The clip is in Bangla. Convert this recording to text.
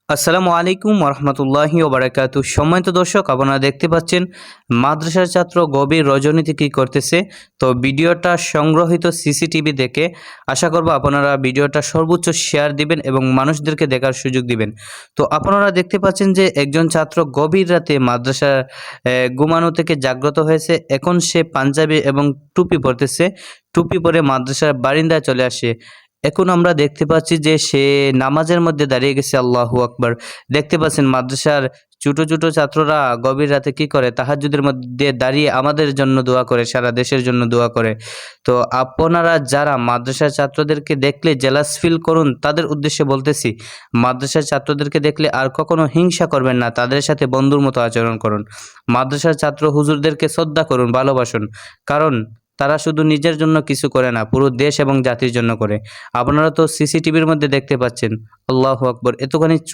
আসসালামু আলাইকুম ওরহমতুল্লাহি ওবারাকাতু। সম্মানিত দর্শক, আপনারা দেখতে পাচ্ছেন মাদ্রাসার ছাত্র গভীর রজনীতে কী করতেছে। তো ভিডিওটা সংগ্রহীত সিসিটিভি দেখে আশা করব আপনারা ভিডিওটা সর্বোচ্চ শেয়ার দিবেন এবং মানুষদেরকে দেখার সুযোগ দিবেন। তো আপনারা দেখতে পাচ্ছেন যে একজন ছাত্র গভীর রাতে মাদ্রাসা ঘুমানো থেকে জাগ্রত হয়েছে। এখন সে পাঞ্জাবি এবং টুপি পরতেছে। টুপি পরে মাদ্রাসার বারিন্দায় চলে আসে। এখন আমরা দেখতে পাচ্ছি যে সে নামাজের মধ্যে দাঁড়িয়ে গেছে। আল্লাহু আকবার। দেখতে পাচ্ছেন মাদ্রাসার ছোট ছোট ছাত্ররা গভীর রাতে কি করে, তাহাজ্জুদের মধ্যে দাঁড়িয়ে আমাদের জন্য দোয়া করে, সারা দেশের জন্য দোয়া করে। তো আপনারা যারা মাদ্রাসার ছাত্রদেরকে দেখলে জেলাস ফিল করুন, তাদের উদ্দেশ্যে বলতেছি, মাদ্রাসার ছাত্রদেরকে দেখলে আর কখনো হিংসা করবেন না, তাদের সাথে বন্ধুর মতো আচরণ করুন। মাদ্রাসার ছাত্র হুজুরদেরকে শ্রদ্ধা করুন, ভালোবাসুন, কারণ তারা শুধু নিজের জন্য কিছু করে না, পুরো দেশ এবং জাতির জন্য করে। আপনারা তো সিসিটিভির মধ্যে দেখতে পাচ্ছেন। আল্লাহু আকবার। এতখানি